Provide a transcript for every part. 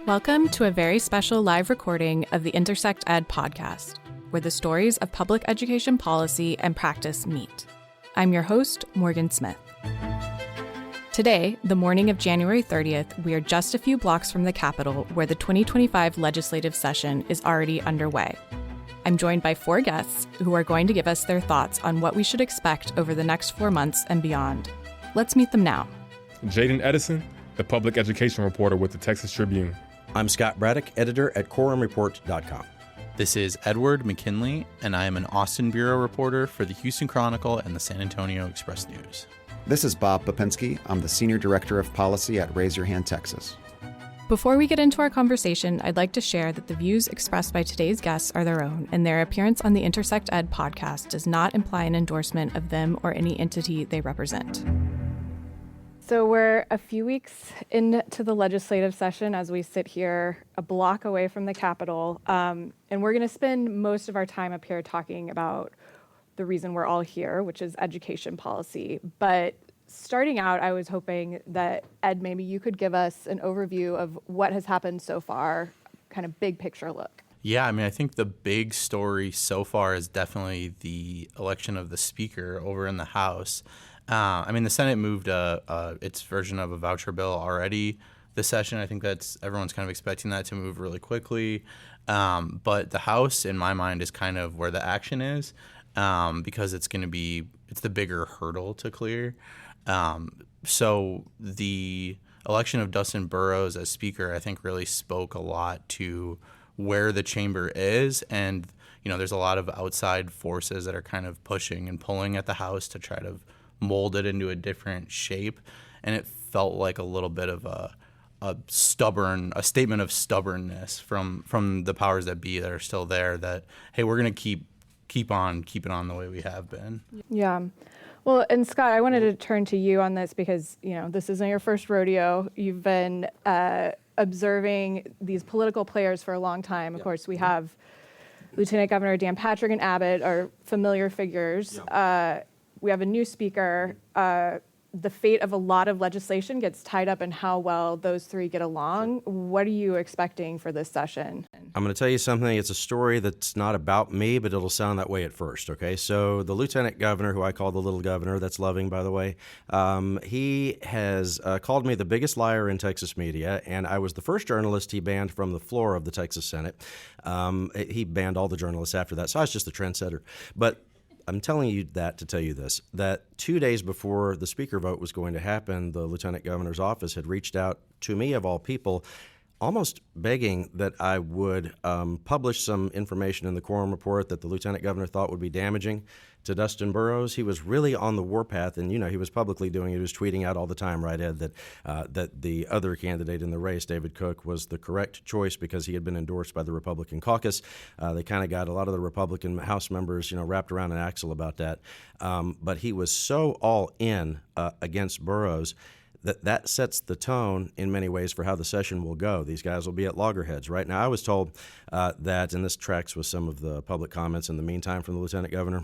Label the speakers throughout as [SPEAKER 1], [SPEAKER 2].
[SPEAKER 1] Welcome to a very special live recording of the Intersect Ed podcast, where the stories of public education policy and practice meet. I'm your host, Morgan Smith. Today, the morning of January 30th, we are just a few blocks from the Capitol, where the 2025 legislative session is already underway. I'm joined by four guests who are going to give us their thoughts on what we should expect over the next 4 months and beyond. Let's meet them now.
[SPEAKER 2] Jaden Edison, the public education reporter with the Texas Tribune.
[SPEAKER 3] I'm Scott Braddock, editor at quorumreport.com.
[SPEAKER 4] This is Edward McKinley, and I am an Austin Bureau reporter for the Houston Chronicle and the San Antonio Express News.
[SPEAKER 5] This is Bob Popinski. I'm the Senior Director of Policy at Raise Your Hand, Texas.
[SPEAKER 1] Before we get into our conversation, I'd like to share that the views expressed by today's guests are their own, and their appearance on the Intersect Ed podcast does not imply an endorsement of them or any entity they represent. So we're a few weeks into the legislative session as we sit here a block away from the Capitol, and we're going to spend most of our time up here talking about the reason we're all here, which is education policy. But starting out, I was hoping that, Ed, maybe you could give us an overview of what has happened so far, kind of big picture look.
[SPEAKER 4] Yeah, I think the big story so far is definitely the election of the speaker over in the House. The Senate moved its version of a voucher bill already this session. I think everyone's kind of expecting that to move really quickly. But the House, in my mind, is kind of where the action is because it's the bigger hurdle to clear. So the election of Dustin Burrows as speaker, I think, really spoke a lot to where the chamber is. And, there's a lot of outside forces that are kind of pushing and pulling at the House to try to mold it into a different shape, and it felt like a little bit of a statement of stubbornness from the powers that be that are still there, that, hey, we're going to keep on keeping on the way we have been.
[SPEAKER 1] Yeah. Well, and Scott, I wanted to turn to you on this because, this isn't your first rodeo. You've been observing these political players for a long time. Of course, we have Lieutenant Governor Dan Patrick and Abbott are familiar figures. We have a new speaker. The fate of a lot of legislation gets tied up in how well those three get along. What are you expecting for this session?
[SPEAKER 3] I'm going to tell you something. It's a story that's not about me, but it'll sound that way at first, okay? So the lieutenant governor, who I call the little governor, that's loving, by the way, he has called me the biggest liar in Texas media, and I was the first journalist he banned from the floor of the Texas Senate. He banned all the journalists after that, so I was just the trendsetter. But I'm telling you that to tell you this, that 2 days before the speaker vote was going to happen, the lieutenant governor's office had reached out to me, of all people, almost begging that I would publish some information in the quorum report that the lieutenant governor thought would be damaging to Dustin Burrows. He was really on the warpath, and he was publicly doing it. He was tweeting out all the time, right, Ed, that the other candidate in the race, David Cook, was the correct choice because he had been endorsed by the Republican caucus. They kind of got a lot of the Republican House members, wrapped around an axle about that. But he was so all in against Burrows that sets the tone in many ways for how the session will go. These guys will be at loggerheads. Right now, I was told that, and this tracks with some of the public comments in the meantime from the lieutenant governor,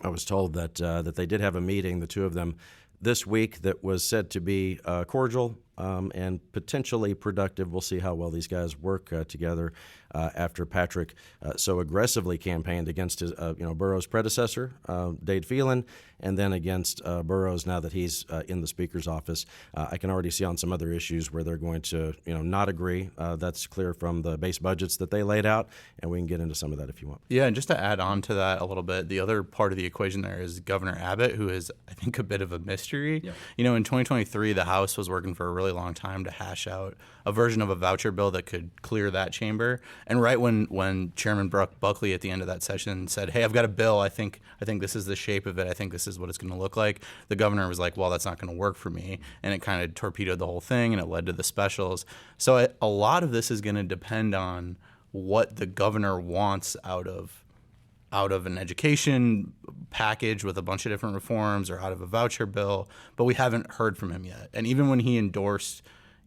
[SPEAKER 3] I was told that they did have a meeting, the two of them, this week that was said to be cordial and potentially productive. We'll see how well these guys work together after Patrick so aggressively campaigned against his, Burrows' predecessor, Dade Phelan, and then against Burrows now that he's in the speaker's office. I can already see on some other issues where they're going to, not agree. That's clear from the base budgets that they laid out, and we can get into some of that if you want.
[SPEAKER 4] Yeah, and just to add on to that a little bit, the other part of the equation there is Governor Abbott, who is, I think, a bit of a mystery. Yeah. In 2023, the House was working for a really long time to hash out a version of a voucher bill that could clear that chamber. And right when Chairman Buckley at the end of that session said, hey, I've got a bill, I think this is the shape of it, I think this is what it's going to look like, the governor was like, well, that's not going to work for me. And it kind of torpedoed the whole thing, and it led to the specials. So a lot of this is going to depend on what the governor wants out of an education package with a bunch of different reforms or out of a voucher bill, but we haven't heard from him yet. And even when he endorsed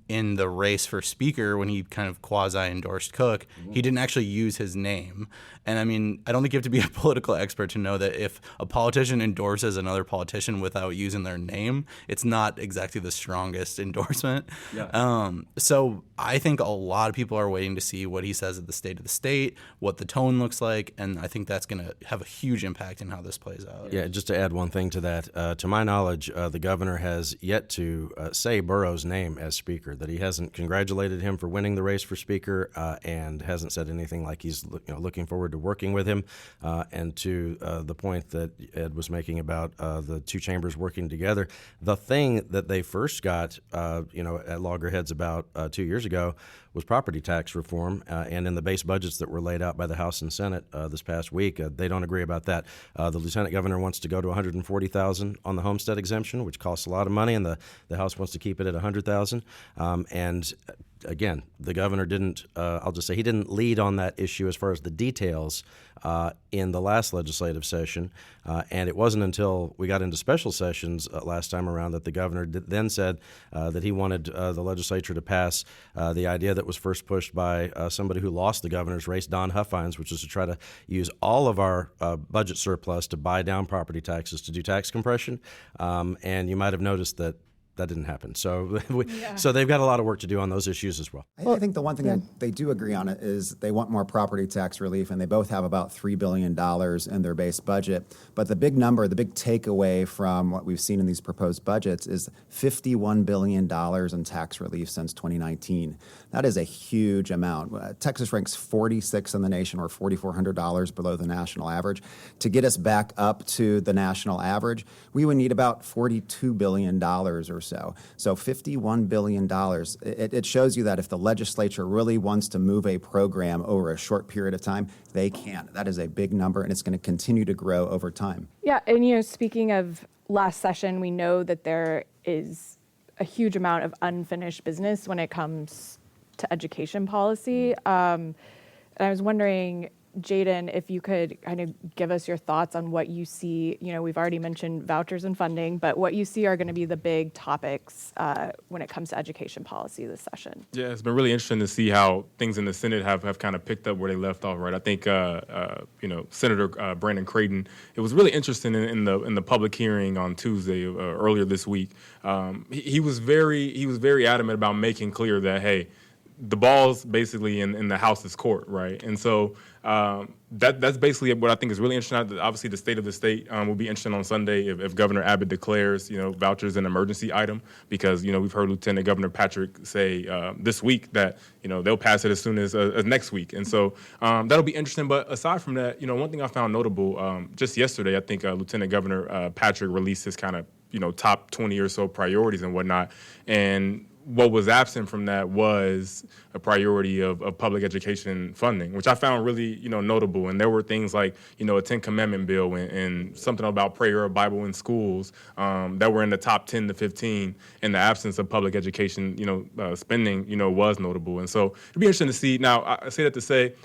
[SPEAKER 4] in the race for speaker, when he kind of quasi-endorsed Cook, he didn't actually use his name. And I don't think you have to be a political expert to know that if a politician endorses another politician without using their name, it's not exactly the strongest endorsement. Yeah. So I think a lot of people are waiting to see what he says at the State of the State, what the tone looks like, and I think that's going to have a huge impact in how this plays out.
[SPEAKER 3] Yeah, just to add one thing to that, to my knowledge, the governor has yet to say Burrow's name as Speaker, that he hasn't congratulated him for winning the race for Speaker and hasn't said anything like he's looking forward to working with him. And to the point that Ed was making about the two chambers working together, the thing that they first got at loggerheads about 2 years ago was property tax reform, and in the base budgets that were laid out by the House and Senate this past week, they don't agree about that. The lieutenant governor wants to go to $140,000 on the homestead exemption, which costs a lot of money, and the House wants to keep it at $100,000. And again, the governor didn't, I'll just say he didn't lead on that issue as far as the details in the last legislative session. And it wasn't until we got into special sessions last time around that the governor then said that he wanted the legislature to pass the idea that was first pushed by somebody who lost the governor's race, Don Huffines, which is to try to use all of our budget surplus to buy down property taxes to do tax compression. And you might have noticed that didn't happen. So so they've got a lot of work to do on those issues as well.
[SPEAKER 5] I think the one thing that they do agree on it is they want more property tax relief, and they both have about $3 billion in their base budget. But the big number, the big takeaway from what we've seen in these proposed budgets is $51 billion in tax relief since 2019. That is a huge amount. Texas ranks 46 in the nation, or $4,400 below the national average. To get us back up to the national average, we would need about $42 billion or so. So $51 billion. It shows you that if the legislature really wants to move a program over a short period of time, they can. That is a big number, and it's going to continue to grow over time.
[SPEAKER 1] Yeah, and speaking of last session, we know that there is a huge amount of unfinished business when it comes to education policy. And I was wondering, Jaden, if you could kind of give us your thoughts on what you see. We've already mentioned vouchers and funding, but what you see are going to be the big topics when it comes to education policy this session.
[SPEAKER 2] Yeah, it's been really interesting to see how things in the Senate have kind of picked up where they left off, right? I think, Senator Brandon Creighton, it was really interesting in the public hearing on Tuesday, earlier this week. He was very adamant about making clear that, hey, the ball's basically in the House's court, right? And so that's basically what I think is really interesting. Obviously, the State of the State will be interesting on Sunday if Governor Abbott declares, vouchers an emergency item, because, we've heard Lieutenant Governor Patrick say this week that, they'll pass it as soon as next week. And so that'll be interesting. But aside from that, one thing I found notable just yesterday, I think Lieutenant Governor Patrick released his kind of, top 20 or so priorities and whatnot. And what was absent from that was a priority of public education funding, which I found really, notable. And there were things like, a 10 Commandment bill and something about prayer or Bible in schools that were in the top 10 to 15. And the absence of public education, spending, was notable. And so it'd be interesting to see. Now, I say that to say,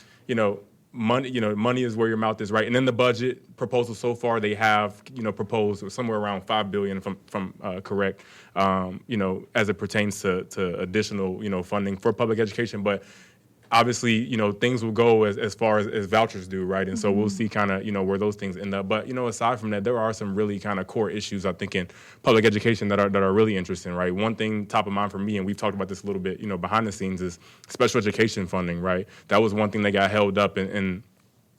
[SPEAKER 2] money is where your mouth is, right? And in the budget proposal so far, they have, proposed somewhere around $5 billion, if I'm correct, as it pertains to additional, funding for public education. But obviously, things will go as far as vouchers do, right? And so we'll see kind of, where those things end up. But, aside from that, there are some really kind of core issues, I think, in public education that are really interesting, right? One thing top of mind for me, and we've talked about this a little bit, behind the scenes, is special education funding, right? That was one thing that got held up in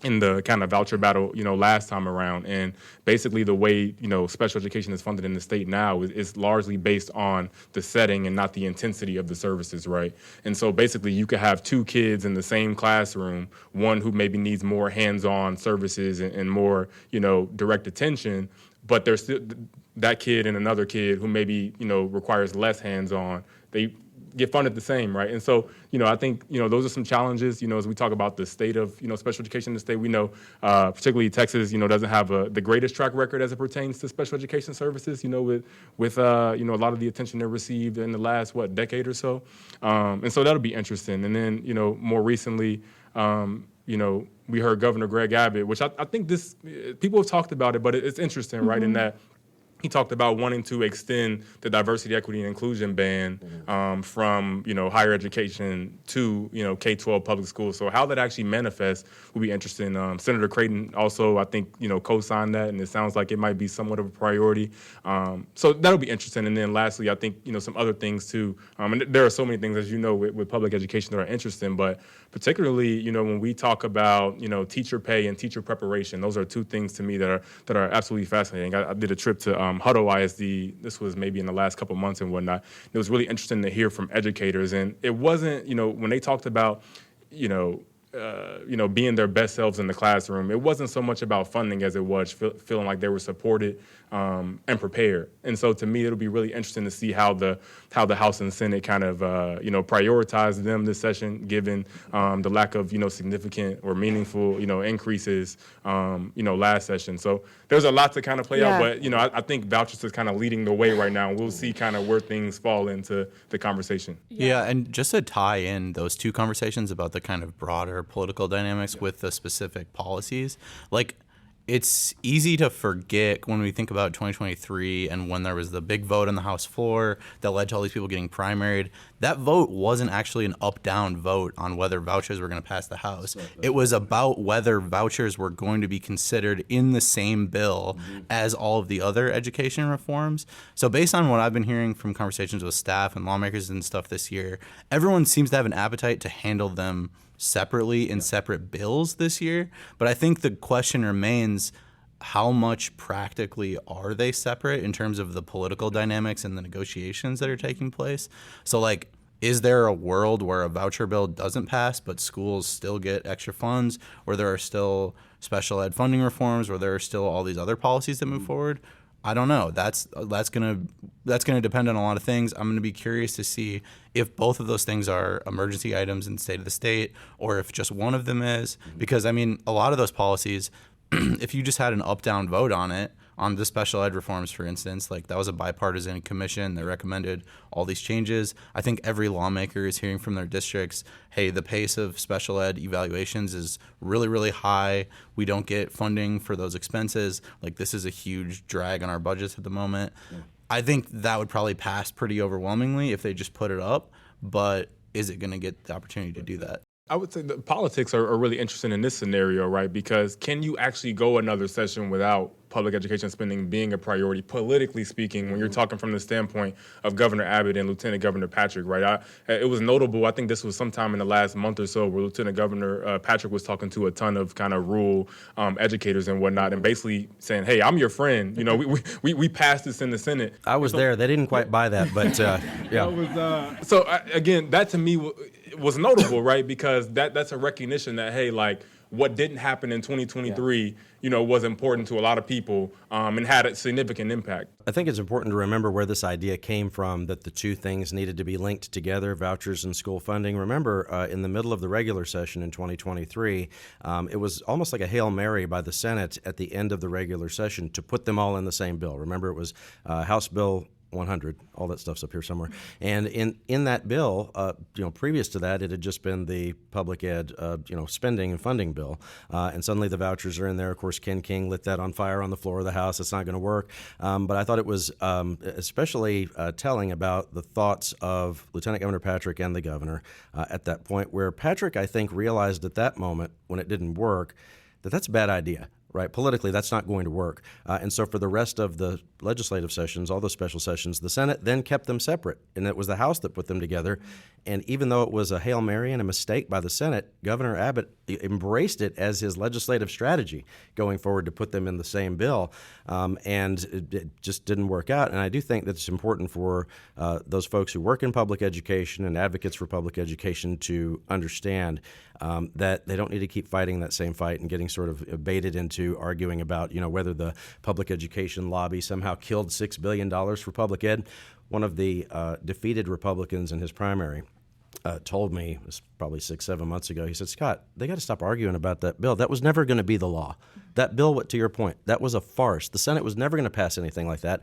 [SPEAKER 2] the kind of voucher battle, last time around. And basically the way, special education is funded in the state now is largely based on the setting and not the intensity of the services, right? And so basically you could have two kids in the same classroom, one who maybe needs more hands-on services and more, direct attention, but there's still that kid and another kid who maybe, requires less hands-on. They get funded the same, right? And so, I think, those are some challenges, as we talk about the state of, special education in the state. We know, particularly Texas, doesn't have the greatest track record as it pertains to special education services, with a lot of the attention they received in the last, decade or so. And so that'll be interesting. And then, more recently, we heard Governor Greg Abbott, which I think people have talked about it, but it's interesting, right, in that he talked about wanting to extend the diversity, equity, and inclusion ban from, higher education to, K-12 public schools. So how that actually manifests will be interesting. Senator Creighton also, I think, co-signed that, and it sounds like it might be somewhat of a priority. So that'll be interesting. And then lastly, I think, some other things too. And there are so many things, as you know, with public education that are interesting, but particularly, when we talk about, teacher pay and teacher preparation, those are two things to me that are absolutely fascinating. I did a trip to Huddle ISD. This was maybe in the last couple months and whatnot. It was really interesting to hear from educators, and it wasn't, when they talked about, being their best selves in the classroom, it wasn't so much about funding as it was feeling like they were supported and prepared. And so to me, it'll be really interesting to see how the House and Senate kind of, prioritize them this session, given the lack of, significant or meaningful, increases, last session. So there's a lot to kind of play out, but, I think vouchers is kind of leading the way right now. And we'll see kind of where things fall into the conversation.
[SPEAKER 4] Yeah, and just to tie in those two conversations about the kind of broader political dynamics with the specific policies, like, it's easy to forget when we think about 2023 and when there was the big vote on the House floor that led to all these people getting primaried. That vote wasn't actually an up-down vote on whether vouchers were going to pass the House. It was about whether vouchers were going to be considered in the same bill as all of the other education reforms. So based on what I've been hearing from conversations with staff and lawmakers and stuff this year, everyone seems to have an appetite to handle them separately in separate bills this year. But I think the question remains, how much practically are they separate in terms of the political dynamics and the negotiations that are taking place? So, like, is there a world where a voucher bill doesn't pass but schools still get extra funds, where there are still special ed funding reforms, where there are still all these other policies that move forward? I don't know. That's gonna depend on a lot of things. I'm gonna be curious to see if both of those things are emergency items in state of the state, or if just one of them is. Because I mean, a lot of those policies, if you just had an up-down vote on it, on the special ed reforms, for instance, like that was a bipartisan commission that recommended all these changes. I think every lawmaker is hearing from their districts, hey, the pace of special ed evaluations is really, really high. We don't get funding for those expenses. Like, this is a huge drag on our budgets at the moment. Yeah. I think that would probably pass pretty overwhelmingly if they just put it up, but is it going to get the opportunity to do that?
[SPEAKER 2] I would say the politics are really interesting in this scenario, right? Because can you actually go another session without public education spending being a priority, politically speaking, when you're talking from the standpoint of Governor Abbott and Lieutenant Governor Patrick, right? It was notable, I think this was sometime in the last month or so, where Lieutenant Governor Patrick was talking to a ton of kind of rural educators and whatnot, and basically saying, hey, I'm your friend. We passed this in the Senate.
[SPEAKER 3] I was there. They didn't quite buy that, but yeah.
[SPEAKER 2] Again, that to me was notable, right? Because that's a recognition that, hey, like, what didn't happen in 2023, was important to a lot of people and had a significant impact.
[SPEAKER 3] I think it's important to remember where this idea came from, that the two things needed to be linked together, vouchers and school funding. Remember, in the middle of the regular session in 2023, it was almost like a Hail Mary by the Senate at the end of the regular session to put them all in the same bill. Remember, it was House Bill 100, all that stuff's up here somewhere. And in that bill, previous to that, it had just been the public ed, spending and funding bill. And suddenly the vouchers are in there. Of course, Ken King lit that on fire on the floor of the House. It's not going to work. But I thought it was especially telling about the thoughts of Lieutenant Governor Patrick and the governor at that point, where Patrick, I think, realized at that moment when it didn't work that that's a bad idea. Right, politically, that's not going to work. And so for the rest of the legislative sessions, all the special sessions, the Senate then kept them separate, and it was the House that put them together. And even though it was a Hail Mary and a mistake by the Senate, Governor Abbott embraced it as his legislative strategy going forward to put them in the same bill. And it just didn't work out. And I do think that it's important for those folks who work in public education and advocates for public education to understand that they don't need to keep fighting that same fight and getting sort of baited into arguing about, whether the public education lobby somehow killed $6 billion for public ed. One of the defeated Republicans in his primary told me, it was probably 6-7 months ago, he said, Scott, they got to stop arguing about that bill. That was never going to be the law. That bill, to your point, that was a farce. The Senate was never going to pass anything like that.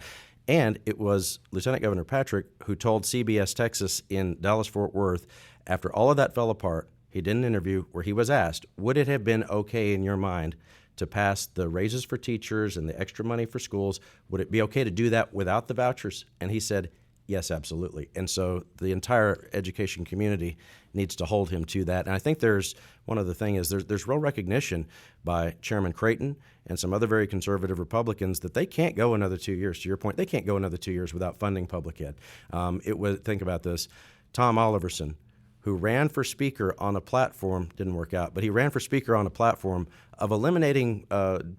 [SPEAKER 3] And it was Lieutenant Governor Patrick who told CBS Texas in Dallas-Fort Worth, after all of that fell apart, he did an interview where he was asked, would it have been okay in your mind to pass the raises for teachers and the extra money for schools, would it be okay to do that without the vouchers? And he said, yes, absolutely. And so the entire education community needs to hold him to that. And I think there's one other thing is there's real recognition by Chairman Creighton and some other very conservative Republicans that they can't go another 2 years. To your point, they can't go another 2 years without funding public ed. Think about this. Tom Oliverson, who ran for speaker on a platform, didn't work out, but he ran for speaker on a platform of eliminating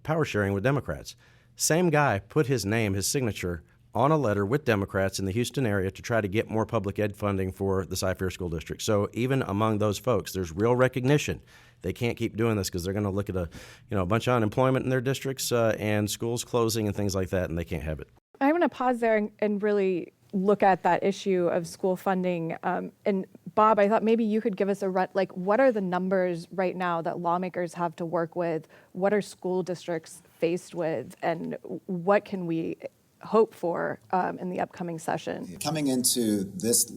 [SPEAKER 3] power sharing with Democrats. Same guy put his name, his signature, on a letter with Democrats in the Houston area to try to get more public ed funding for the Cy-Fair School District. So even among those folks, there's real recognition. They can't keep doing this because they're going to look at a bunch of unemployment in their districts and schools closing and things like that, and they can't have it.
[SPEAKER 1] I want to pause there and really look at that issue of school funding. And Bob, I thought maybe you could give us what are the numbers right now that lawmakers have to work with? What are school districts faced with? And what can we hope for in the upcoming session?
[SPEAKER 5] Coming into this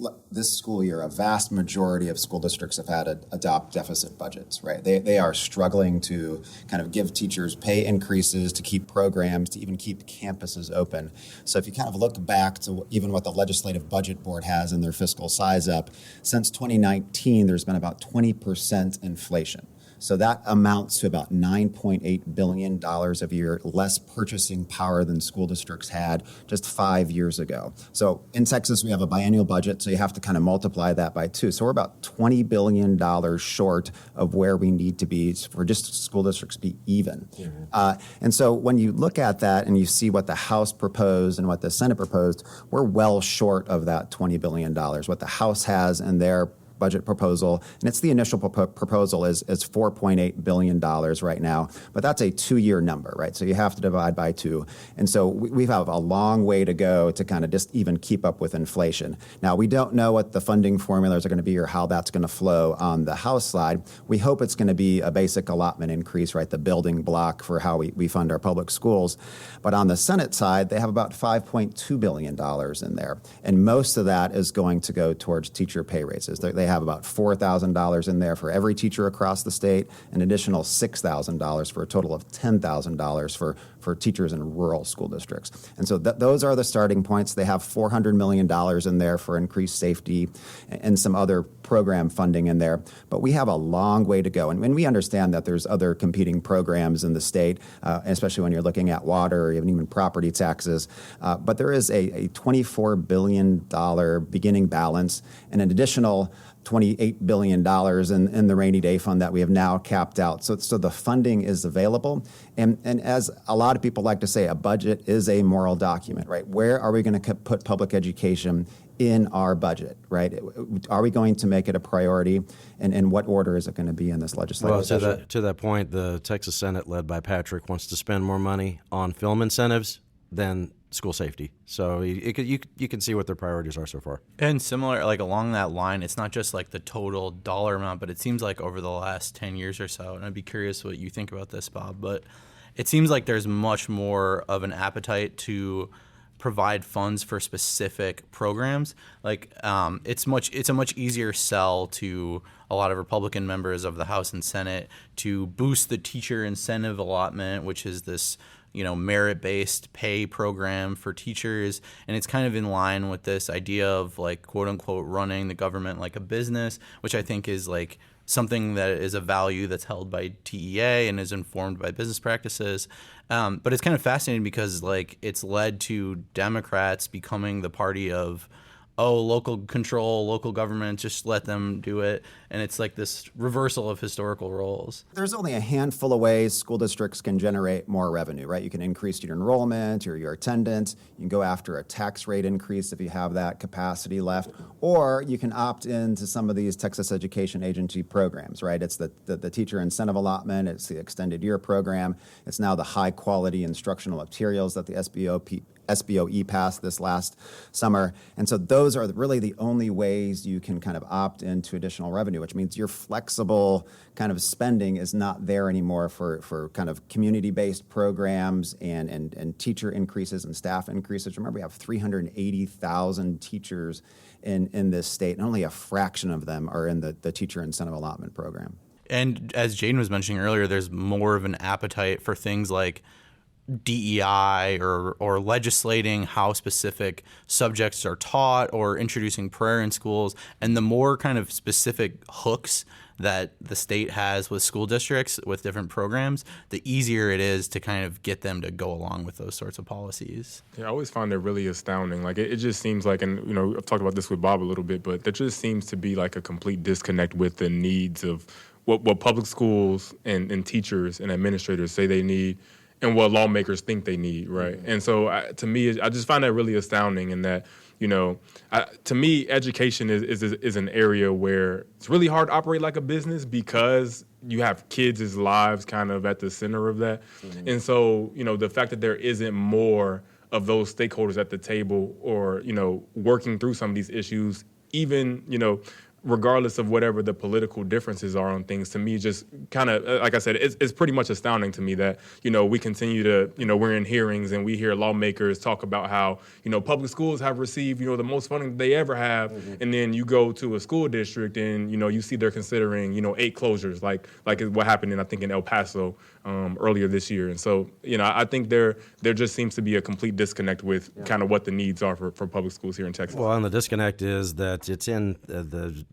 [SPEAKER 5] school year, a vast majority of school districts have had to adopt deficit budgets, right? They are struggling to kind of give teachers pay increases, to keep programs, to even keep campuses open. So if you kind of look back to even what the Legislative Budget Board has in their fiscal size up, since 2019, there's been about 20% inflation. So that amounts to about $9.8 billion a year less purchasing power than school districts had just 5 years ago. So in Texas, we have a biennial budget, so you have to kind of multiply that by 2. So we're about $20 billion short of where we need to be for just school districts to be even. And so when you look at that and you see what the House proposed and what the Senate proposed, we're well short of that $20 billion. What the House has in their budget proposal, and it's the initial proposal is $4.8 billion right now, but that's a 2-year number, right? So you have to divide by 2. And so we have a long way to go to kind of just even keep up with inflation. Now, we don't know what the funding formulas are going to be or how that's going to flow on the House side. We hope it's going to be a basic allotment increase, right? The building block for how we fund our public schools. But on the Senate side, they have about $5.2 billion in there. And most of that is going to go towards teacher pay raises. They have about $4,000 in there for every teacher across the state, an additional $6,000 for a total of $10,000 for teachers in rural school districts. And so those are the starting points. They have $400 million in there for increased safety and some other program funding in there. But we have a long way to go. And we understand that there's other competing programs in the state, especially when you're looking at water or even property taxes. But there is a $24 billion beginning balance and an additional $28 billion in the rainy day fund that we have now capped out. So the funding is available. And as a lot of people like to say, a budget is a moral document, right? Where are we going to put public education in our budget, right? Are we going to make it a priority? And in what order is it going to be in this legislative session?
[SPEAKER 3] To that point, the Texas Senate, led by Patrick, wants to spend more money on film incentives than school safety. So you can see what their priorities are so far.
[SPEAKER 4] And similar, like along that line, it's not just like the total dollar amount, but it seems like over the last 10 years or so, and I'd be curious what you think about this, Bob, but it seems like there's much more of an appetite to provide funds for specific programs. Like it's a much easier sell to a lot of Republican members of the House and Senate to boost the teacher incentive allotment, which is this merit-based pay program for teachers. And it's kind of in line with this idea of like, quote unquote, running the government like a business, which I think is like something that is a value that's held by TEA and is informed by business practices. But it's kind of fascinating because like it's led to Democrats becoming the party of, local control, local government, just let them do it. And it's like this reversal of historical roles.
[SPEAKER 5] There's only a handful of ways school districts can generate more revenue, right? You can increase your enrollment or your attendance. You can go after a tax rate increase if you have that capacity left. Or you can opt into some of these Texas Education Agency programs, right? It's the teacher incentive allotment. It's the extended year program. It's now the high quality instructional materials that the SBOE passed this last summer. And so those are really the only ways you can kind of opt into additional revenue, which means your flexible kind of spending is not there anymore for kind of community-based programs and teacher increases and staff increases. Remember, we have 380,000 teachers in this state, and only a fraction of them are in the teacher incentive allotment program.
[SPEAKER 4] And as Jaden was mentioning earlier, there's more of an appetite for things like DEI or legislating how specific subjects are taught or introducing prayer in schools. And the more kind of specific hooks that the state has with school districts with different programs, the easier it is to kind of get them to go along with those sorts of policies.
[SPEAKER 2] Yeah, I always find it really astounding. Like it just seems like, and I've talked about this with Bob a little bit, but there just seems to be like a complete disconnect with the needs of what public schools and teachers and administrators say they need and what lawmakers think they need, right? Mm-hmm. And so to me, I just find that really astounding in that, to me, education is an area where it's really hard to operate like a business because you have kids' lives kind of at the center of that. Mm-hmm. And so, the fact that there isn't more of those stakeholders at the table or, working through some of these issues, even, regardless of whatever the political differences are on things, to me, just kind of, like I said, it's pretty much astounding to me that, we continue to, we're in hearings and we hear lawmakers talk about how, public schools have received, the most funding that they ever have. Mm-hmm. And then you go to a school district and, you see they're considering, 8 closures, like what happened I think in El Paso earlier this year. And so, I think there just seems to be a complete disconnect with kind of what the needs are for public schools here in Texas.
[SPEAKER 3] Well, and the disconnect is that it's in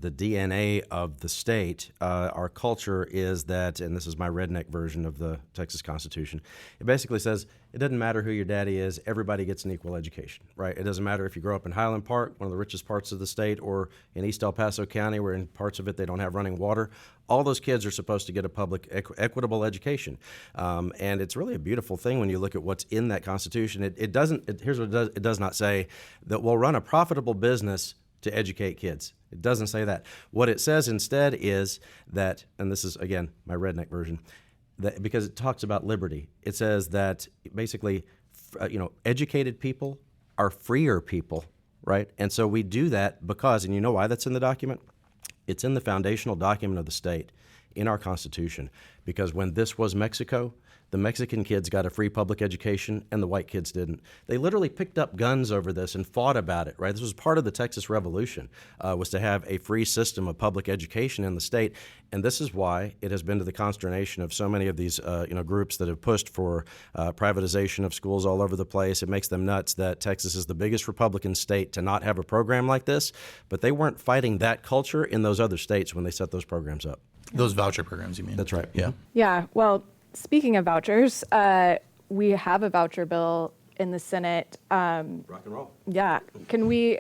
[SPEAKER 3] the DNA of the state. Our culture is that, and this is my redneck version of the Texas Constitution, it basically says it doesn't matter who your daddy is, everybody gets an equal education, right? It doesn't matter if you grow up in Highland Park, one of the richest parts of the state, or in East El Paso County, where in parts of it they don't have running water. All those kids are supposed to get a public equitable education. And it's really a beautiful thing when you look at what's in that Constitution. Here's what it does. It does not say that we'll run a profitable business to educate kids. It doesn't say that. What it says instead is that, and this is, again, my redneck version, that because it talks about liberty, it says that basically, educated people are freer people, right? And so we do that because, and you know why that's in the document? It's in the foundational document of the state, in our Constitution, because when this was Mexico, the Mexican kids got a free public education and the white kids didn't. They literally picked up guns over this and fought about it, right? This was part of the Texas Revolution, was to have a free system of public education in the state. And this is why it has been to the consternation of so many of these groups that have pushed for privatization of schools all over the place. It makes them nuts that Texas is the biggest Republican state to not have a program like this, but they weren't fighting that culture in those other states when they set those programs up.
[SPEAKER 4] Those voucher programs, you mean?
[SPEAKER 3] That's right.
[SPEAKER 4] Yeah.
[SPEAKER 1] Yeah, well, speaking of vouchers, we have a voucher bill in the Senate.
[SPEAKER 3] Rock and roll.
[SPEAKER 1] Yeah. Can we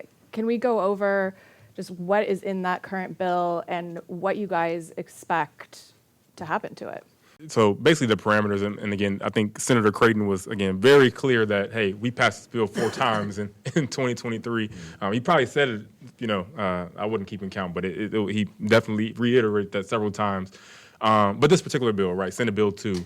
[SPEAKER 1] go over just what is in that current bill and what you guys expect to happen to it?
[SPEAKER 2] So basically the parameters, and again, I think Senator Creighton was, again, very clear that, hey, we passed this bill 4 times in 2023. He probably said it, I wouldn't keep him count, but he definitely reiterated that several times. But this particular bill, right, Senate Bill 2. So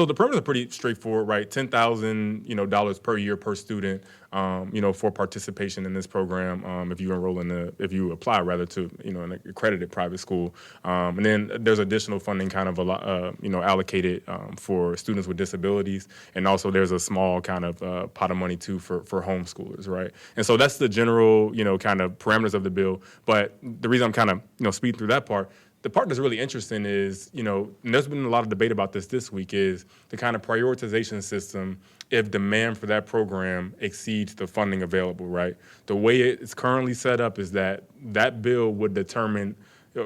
[SPEAKER 2] the parameters are pretty straightforward, right? $10,000, per year per student, for participation in this program. If you apply rather to, an accredited private school, and then there's additional funding kind of allocated for students with disabilities, and also there's a small kind of pot of money too for homeschoolers, right? And so that's the general, kind of parameters of the bill. But the reason I'm kind of speeding through that part. The part that's really interesting is, and there's been a lot of debate about this week, is the kind of prioritization system if demand for that program exceeds the funding available, right? The way it's currently set up is that bill would determine,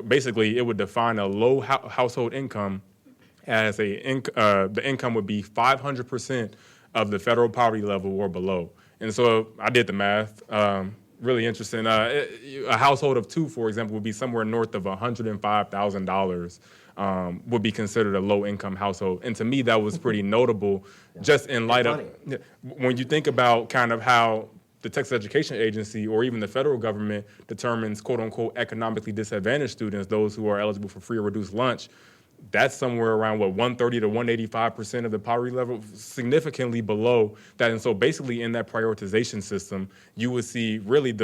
[SPEAKER 2] basically it would define a low household income as the income would be 500% of the federal poverty level or below. And so I did the math. Really interesting. A household of 2, for example, would be somewhere north of $105,000 would be considered a low-income household. And to me, that was pretty notable just in light of when you think about kind of how the Texas Education Agency or even the federal government determines, quote-unquote, economically disadvantaged students, those who are eligible for free or reduced lunch. That's somewhere around, 130 to 185% of the poverty level, significantly below that. And so basically in that prioritization system, you would see really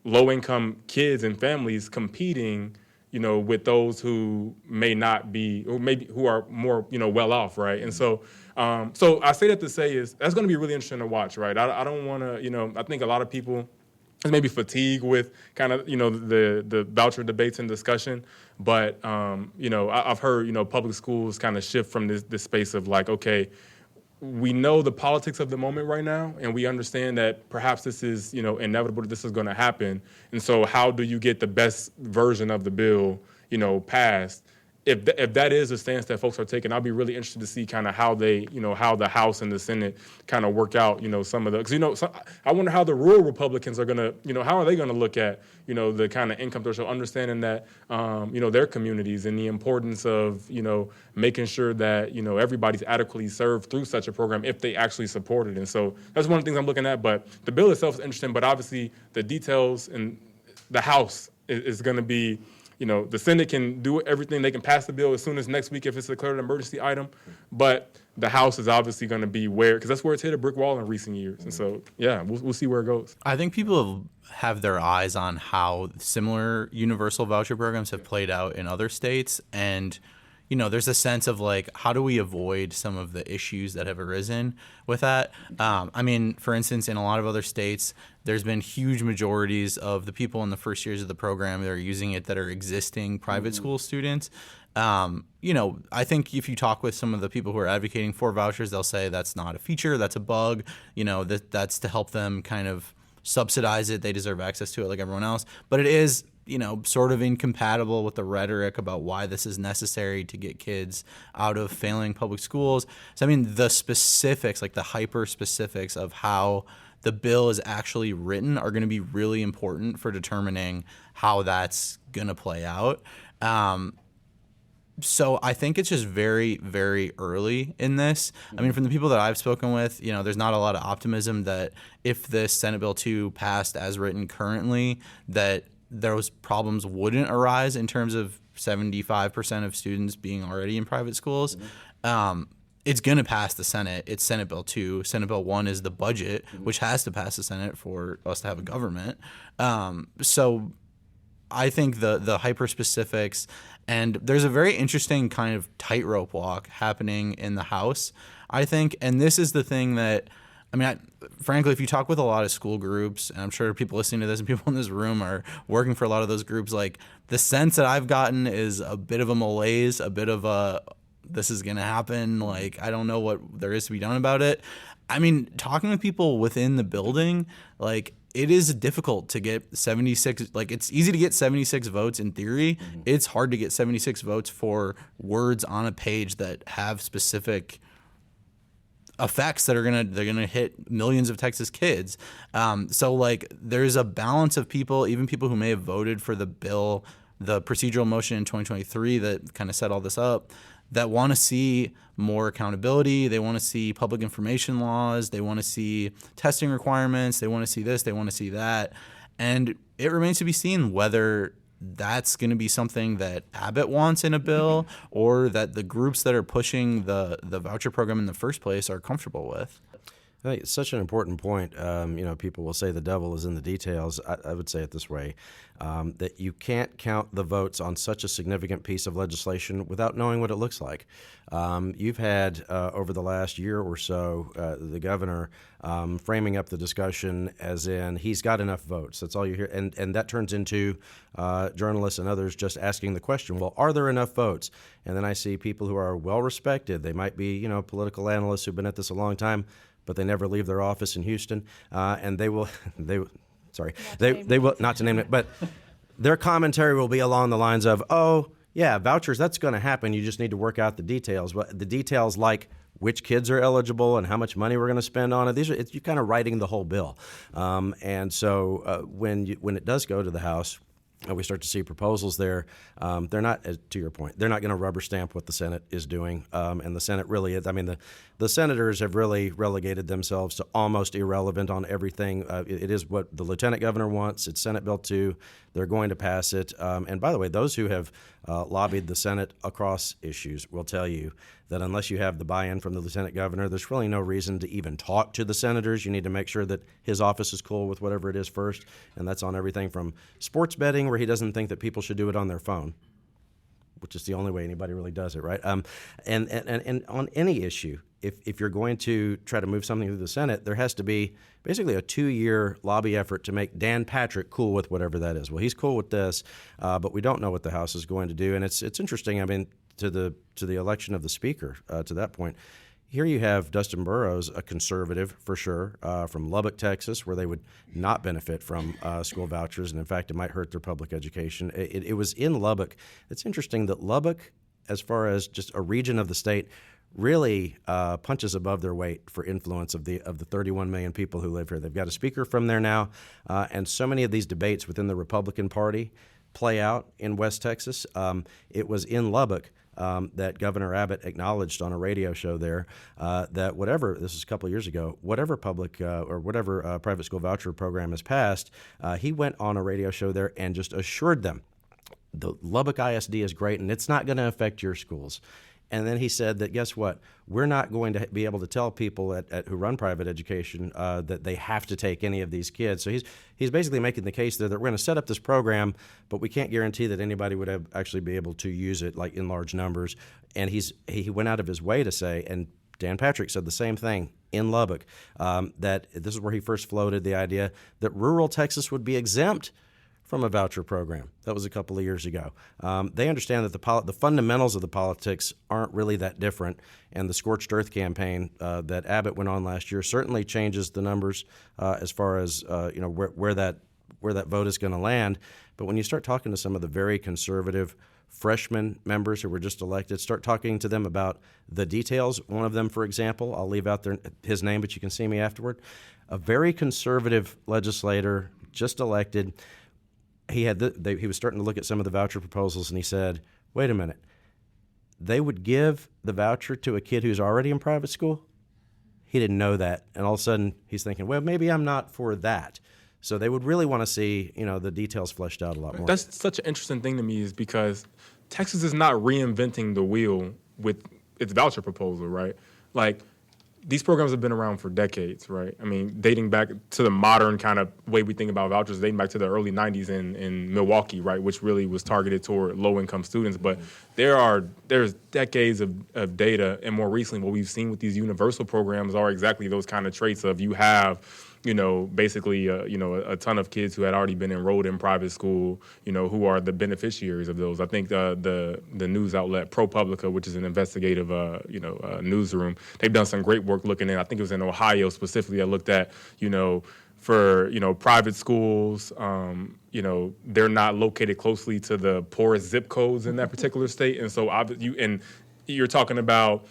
[SPEAKER 2] low-income kids and families competing, with those who may not be, or maybe who are more, well off, right? And so I say that to say is that's going to be really interesting to watch, right? I don't want to, I think a lot of people maybe fatigue with kind of, the voucher debates and discussion. But, I've heard, public schools kind of shift from this space of like, okay, we know the politics of the moment right now, and we understand that perhaps this is, inevitable that this is going to happen. And so how do you get the best version of the bill, passed? If that is the stance that folks are taking, I'll be really interested to see kind of how they, how the House and the Senate kind of work out, some of the, because, I wonder how the rural Republicans are going to, how are they going to look at, the kind of income threshold, understanding that, their communities and the importance of, making sure that, everybody's adequately served through such a program if they actually support it. And so that's one of the things I'm looking at. But the bill itself is interesting, but obviously the details in the House is going to be, the Senate can do everything. They can pass the bill as soon as next week if it's declared an emergency item. But the House is obviously going to be because that's where it's hit a brick wall in recent years. And so, yeah, we'll see where it goes.
[SPEAKER 4] I think people have their eyes on how similar universal voucher programs have played out in other states. And, there's a sense of like, how do we avoid some of the issues that have arisen with that? For instance, in a lot of other states, there's been huge majorities of the people in the first years of the program that are using it that are existing private school students. I think if you talk with some of the people who are advocating for vouchers, they'll say that's not a feature, that's a bug, that's to help them kind of subsidize it. They deserve access to it like everyone else. But it is, sort of incompatible with the rhetoric about why this is necessary to get kids out of failing public schools. So, the specifics, like the hyper specifics of how the bill is actually written are going to be really important for determining how that's going to play out. So I think it's just very, very early in this. From the people that I've spoken with, there's not a lot of optimism that if this Senate Bill 2 passed as written currently, that those problems wouldn't arise in terms of 75% of students being already in private schools. It's going to pass the Senate. It's Senate Bill 2. Senate Bill 1 is the budget, which has to pass the Senate for us to have a government. So I think the hyper-specifics, and there's a very interesting kind of tightrope walk happening in the House, I think. And this is the thing that, frankly, if you talk with a lot of school groups, and I'm sure people listening to this and people in this room are working for a lot of those groups, like the sense that I've gotten is a bit of a malaise, a bit of a, this is going to happen. Like, I don't know what there is to be done about it. Talking with people within the building, like, it is difficult to get 76, like it's easy to get 76 votes in theory. It's hard to get 76 votes for words on a page that have specific effects that are gonna hit millions of Texas kids. So like there's a balance of people, even people who may have voted for the bill, the procedural motion in 2023 that kind of set all this up, that want to see more accountability. They want to see public information laws. They want to see testing requirements. They want to see this. They want to see that. And it remains to be seen whether that's going to be something that Abbott wants in a bill or that the groups that are pushing the voucher program in the first place are comfortable with.
[SPEAKER 3] I think it's such an important point. People will say the devil is in the details. I would say it this way, that you can't count the votes on such a significant piece of legislation without knowing what it looks like. You've had, over the last year or so, the governor framing up the discussion as in he's got enough votes. That's all you hear. And that turns into journalists and others just asking the question, well, are there enough votes? And then I see people who are well-respected. They might be, political analysts who've been at this a long time, but they never leave their office in Houston, and they will, not to name it, but their commentary will be along the lines of, oh, yeah, vouchers, that's going to happen. You just need to work out the details. But the details like which kids are eligible and how much money we're going to spend on it, you're kind of writing the whole bill. And so when it does go to the House, we start to see proposals there. They're not, to your point, they're not going to rubber stamp what the Senate is doing. And the Senate really is. The senators have really relegated themselves to almost irrelevant on everything. It is what the lieutenant governor wants. It's Senate Bill 2. They're going to pass it. And by the way, those who have lobbied the Senate across issues will tell you that unless you have the buy-in from the lieutenant governor, there's really no reason to even talk to the senators. You need to make sure that his office is cool with whatever it is first, and that's on everything from sports betting, where he doesn't think that people should do it on their phone, which is the only way anybody really does it, right? And on any issue, if you're going to try to move something through the Senate, there has to be basically a 2-year lobby effort to make Dan Patrick cool with whatever that is. Well, he's cool with this, but we don't know what the House is going to do. And it's interesting. I mean, to the election of the Speaker, to that point, here you have Dustin Burrows, a conservative for sure, from Lubbock, Texas, where they would not benefit from school vouchers, and in fact, it might hurt their public education. It was in Lubbock. It's interesting that Lubbock, as far as just a region of the state, really punches above their weight for influence of the 31 million people who live here. They've got a speaker from there now, and so many of these debates within the Republican Party play out in West Texas. It was in Lubbock that Governor Abbott acknowledged on a radio show there that whatever, this was a couple of years ago, whatever public or whatever private school voucher program is passed, he went on a radio show there and just assured them the Lubbock ISD is great and it's not going to affect your schools. And then he said that, guess what? We're not going to be able to tell people who run private education that they have to take any of these kids. So he's basically making the case there that we're going to set up this program, but we can't guarantee that anybody would actually be able to use it like in large numbers. And he went out of his way to say, and Dan Patrick said the same thing in Lubbock, that this is where he first floated the idea that rural Texas would be exempt from a voucher program. That was a couple of years ago. They understand that the fundamentals of the politics aren't really that different, and the Scorched Earth campaign that Abbott went on last year certainly changes the numbers as far as where that vote is going to land. But when you start talking to some of the very conservative freshman members who were just elected, start talking to them about the details. One of them, for example, I'll leave out his name, but you can see me afterward. A very conservative legislator just elected. He was starting to look at some of the voucher proposals, and he said, wait a minute, they would give the voucher to a kid who's already in private school? He didn't know that. And all of a sudden, he's thinking, well, maybe I'm not for that. So they would really want to see, the details fleshed out a lot more.
[SPEAKER 2] That's such an interesting thing to me is because Texas is not reinventing the wheel with its voucher proposal, right? Like, these programs have been around for decades, right? I mean, dating back to the modern kind of way we think about vouchers, dating back to the early 90s in Milwaukee, right, which really was targeted toward low-income students. But there's decades of data, and more recently what we've seen with these universal programs are exactly those kind of traits of you have basically, a ton of kids who had already been enrolled in private school, who are the beneficiaries of those. I think the news outlet ProPublica, which is an investigative, newsroom, they've done some great work looking at. I think it was in Ohio specifically. I looked at, for private schools, they're not located closely to the poorest zip codes in that particular state, and so you're talking about,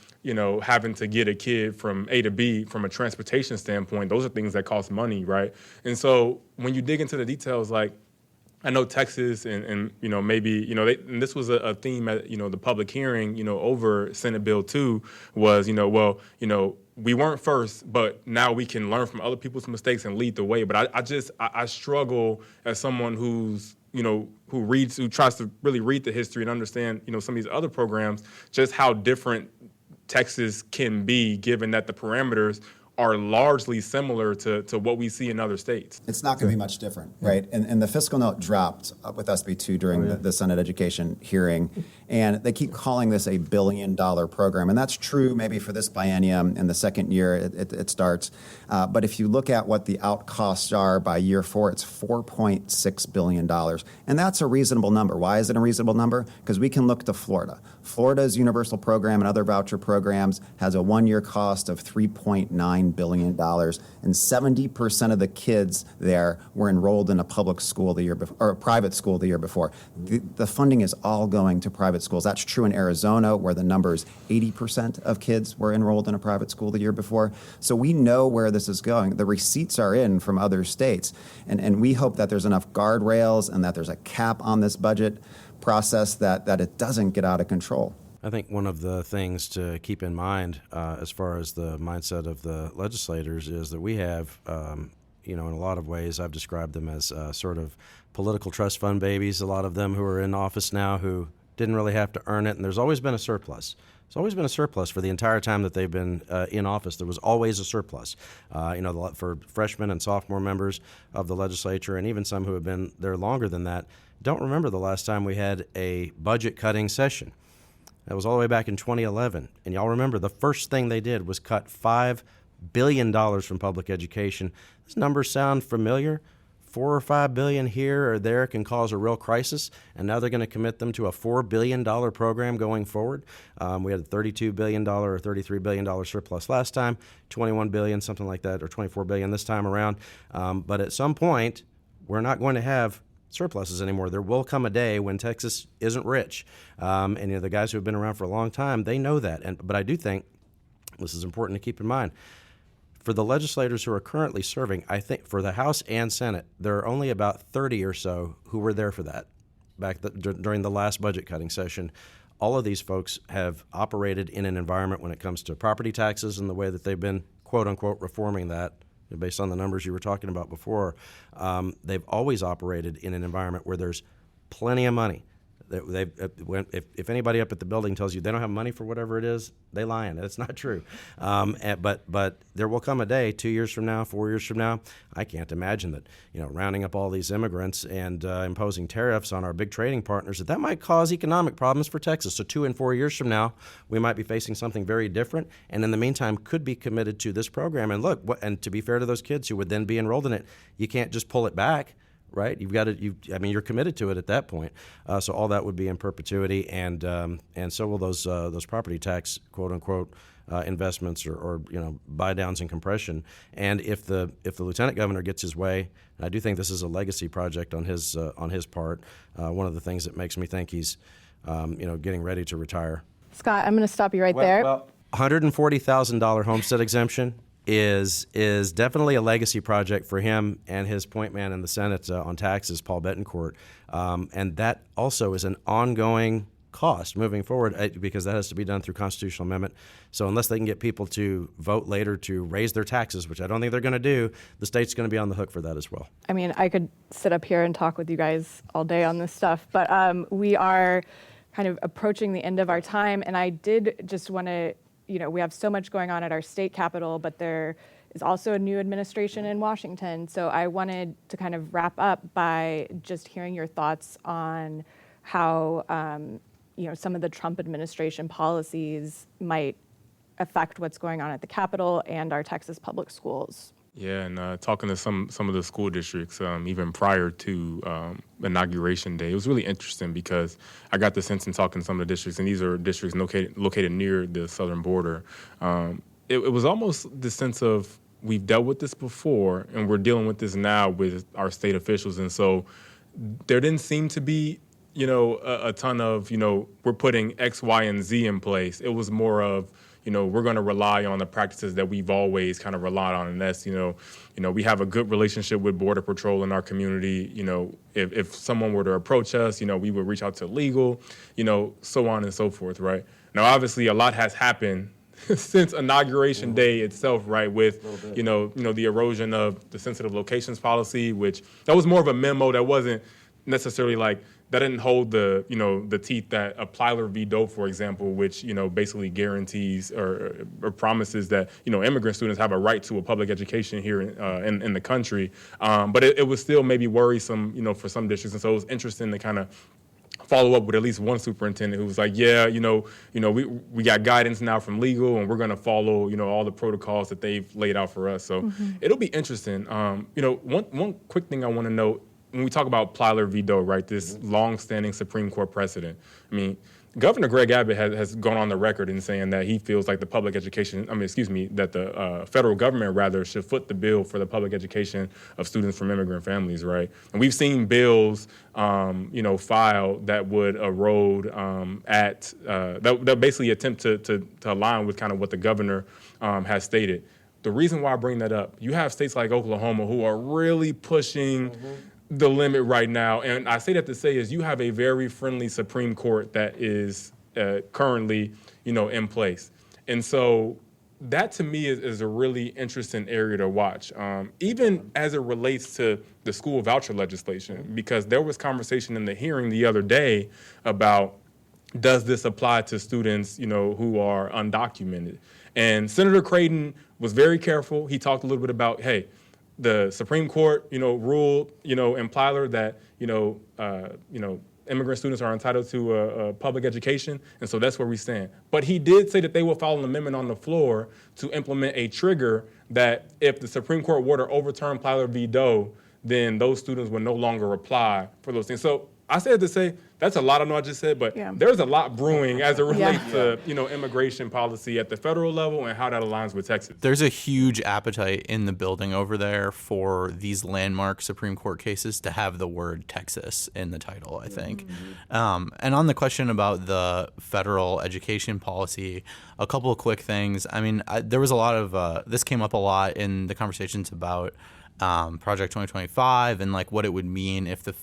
[SPEAKER 2] having to get a kid from A to B from a transportation standpoint. Those are things that cost money, right? And so when you dig into the details, like I know Texas and maybe, and this was a theme at, the public hearing, over Senate Bill 2 was, we weren't first, but now we can learn from other people's mistakes and lead the way. But I struggle as someone who's, who tries to really read the history and understand, some of these other programs, just how different Texas can be, given that the parameters are largely similar to what we see in other states.
[SPEAKER 5] It's not going to be much different, right? And the fiscal note dropped with SB2 during the Senate education hearing, and they keep calling this a $1 billion program. And that's true maybe for this biennium in the second year it starts. But if you look at what the out costs are by year 4, it's $4.6 billion. And that's a reasonable number. Why is it a reasonable number? Because we can look to Florida. Florida's universal program and other voucher programs has a 1-year cost of $3.9 billion, and 70% of the kids there were enrolled in a public school the year before, or a private school the year before. The funding is all going to private schools. That's true in Arizona, where the number is 80% of kids were enrolled in a private school the year before. So we know where this is going. The receipts are in from other states, and we hope that there's enough guardrails and that there's a cap on this budget process that it doesn't get out of control.
[SPEAKER 3] I think one of the things to keep in mind as far as the mindset of the legislators is that we have, in a lot of ways, I've described them as sort of political trust fund babies, a lot of them who are in office now who didn't really have to earn it, and there's always been a surplus. There's always been a surplus for the entire time that they've been in office. There was always a surplus, for freshmen and sophomore members of the legislature, and even some who have been there longer than that. Don't remember the last time we had a budget cutting session. That was all the way back in 2011. And y'all remember the first thing they did was cut $5 billion from public education. These numbers sound familiar. $4 or $5 billion here or there can cause a real crisis, and now they're going to commit them to a $4 billion program going forward. We had a $32 billion or $33 billion surplus last time, $21 billion, something like that, or $24 billion this time around. But at some point, we're not going to have surpluses anymore. There will come a day when Texas isn't rich. And the guys who have been around for a long time, they know that. But I do think this is important to keep in mind. For the legislators who are currently serving, I think for the House and Senate, there are only about 30 or so who were there for that during the last budget cutting session. All of these folks have operated in an environment when it comes to property taxes and the way that they've been, quote unquote, reforming that, based on the numbers you were talking about before. They've always operated in an environment where there's plenty of money. If anybody up at the building tells you they don't have money for whatever it is, they lying. It's not true. But there will come a day, 2 years from now, 4 years from now, I can't imagine that rounding up all these immigrants and imposing tariffs on our big trading partners, that might cause economic problems for Texas. So 2 and 4 years from now, we might be facing something very different. And in the meantime, could be committed to this program. And look, and to be fair to those kids who would then be enrolled in it, you can't just pull it back. Right, you've got to. You're committed to it at that point. So all that would be in perpetuity, and so will those property tax quote unquote investments or buy downs and compression. And if the lieutenant governor gets his way, and I do think this is a legacy project on his part. One of the things that makes me think he's getting ready to retire.
[SPEAKER 1] Scott, I'm going to stop you right there.
[SPEAKER 3] Well, $140,000 homestead exemption is definitely a legacy project for him and his point man in the Senate on taxes, Paul Bettencourt. And that also is an ongoing cost moving forward because that has to be done through constitutional amendment. So unless they can get people to vote later to raise their taxes, which I don't think they're going to do, the state's going to be on the hook for that as well. I
[SPEAKER 1] mean, I could sit up here and talk with you guys all day on this stuff, but we are kind of approaching the end of our time. And I did just want to we have so much going on at our state capitol, but there is also a new administration in Washington. So I wanted to kind of wrap up by just hearing your thoughts on how, some of the Trump administration policies might affect what's going on at the Capitol and our Texas public schools.
[SPEAKER 2] Yeah, and talking to some of the school districts, even prior to Inauguration Day, it was really interesting because I got the sense in talking to some of the districts, and these are districts located near the southern border. It was almost the sense of we've dealt with this before, and we're dealing with this now with our state officials, and so there didn't seem to be a ton of we're putting X, Y, and Z in place. It was more of we're going to rely on the practices that we've always kind of relied on, and that's, we have a good relationship with Border Patrol in our community. If someone were to approach us, we would reach out to legal, so on and so forth, right? Now, obviously, a lot has happened since Inauguration Day itself, right? With the erosion of the sensitive locations policy, which that was more of a memo that wasn't necessarily that didn't hold the teeth that a Plyler v. Doe, for example, which basically guarantees or promises that immigrant students have a right to a public education here in the country. But it was still maybe worrisome for some districts, and so it was interesting to kind of follow up with at least one superintendent who was like, yeah, we got guidance now from legal, and we're going to follow all the protocols that they've laid out for us. So it'll be interesting. One quick thing I want to note. When we talk about Plyler v. Doe, right, this long-standing Supreme Court precedent, I mean, Governor Greg Abbott has gone on the record in saying that he feels like the that the federal government, rather, should foot the bill for the public education of students from immigrant families, right? And we've seen bills, filed that would erode that basically attempt to align with kind of what the governor has stated. The reason why I bring that up, you have states like Oklahoma who are really pushing the limit right now, and I say that to say is you have a very friendly Supreme Court that is currently, in place, and so that to me is a really interesting area to watch, even as it relates to the school voucher legislation, because there was conversation in the hearing the other day about does this apply to students, who are undocumented? And Senator Creighton was very careful. He talked a little bit about, hey, the Supreme Court, ruled, in Plyler that, immigrant students are entitled to a public education, and so that's where we stand. But he did say that they will file an amendment on the floor to implement a trigger that if the Supreme Court were to overturn Plyler v. Doe, then those students would no longer apply for those things. So I said to say, that's a lot, I know I just said, but there's a lot brewing as it relates to, immigration policy at the federal level and how that aligns with Texas.
[SPEAKER 4] There's a huge appetite in the building over there for these landmark Supreme Court cases to have the word Texas in the title, I think. And on the question about the federal education policy, a couple of quick things. I mean, there was a lot of, this came up a lot in the conversations about Project 2025 and like what it would mean if the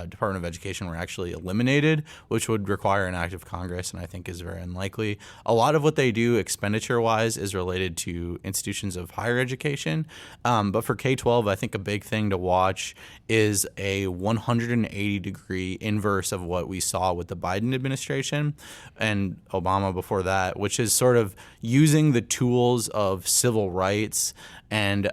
[SPEAKER 4] Department of Education were actually eliminated, which would require an act of Congress, and I think is very unlikely. A lot of what they do expenditure-wise is related to institutions of higher education, but for K-12, I think a big thing to watch is a 180-degree inverse of what we saw with the Biden administration and Obama before that, which is sort of using the tools of civil rights and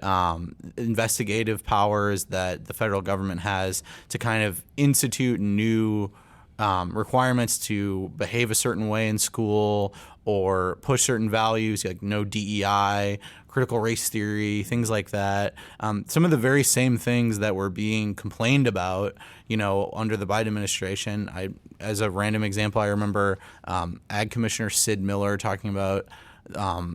[SPEAKER 4] investigative powers that the federal government has to kind of institute new requirements to behave a certain way in school or push certain values like no DEI, critical race theory, things like that. Some of the very same things that were being complained about, under the Biden administration. As a random example, I remember Ag Commissioner Sid Miller talking about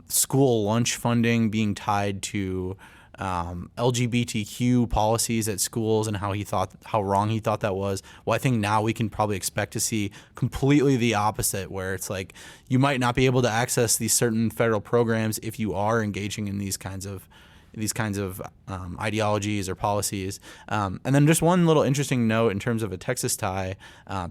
[SPEAKER 4] school lunch funding being tied to LGBTQ policies at schools and how wrong he thought that was. Well, I think now we can probably expect to see completely the opposite, where it's like you might not be able to access these certain federal programs if you are engaging in these kinds of ideologies or policies. And then just one little interesting note in terms of a Texas tie,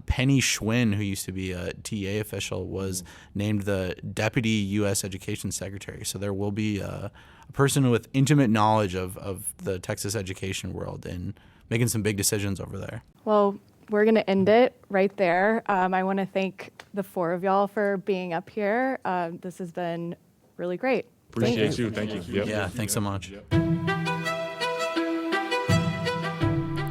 [SPEAKER 4] Penny Schwinn, who used to be a TA official, was named the Deputy U.S. Education Secretary. So there will be a person with intimate knowledge of the Texas education world and making some big decisions over there.
[SPEAKER 1] Well, we're going to end it right there. I want to thank the four of y'all for being up here. This has been really great.
[SPEAKER 2] Appreciate you. Thank you. Yep.
[SPEAKER 4] Yeah, thanks so much.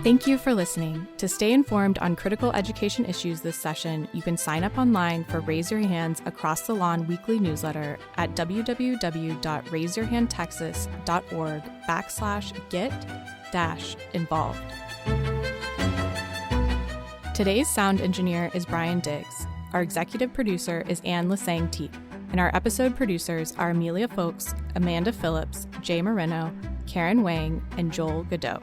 [SPEAKER 1] Thank you for listening. To stay informed on critical education issues this session, you can sign up online for Raise Your Hands Across the Lawn weekly newsletter at www.raiseyourhandtexas.org/get-involved. Today's sound engineer is Brian Diggs. Our executive producer is Anne Lasang-Teep. And our episode producers are Amelia Folks, Amanda Phillips, Jay Marino, Karen Wang, and Joel Godot.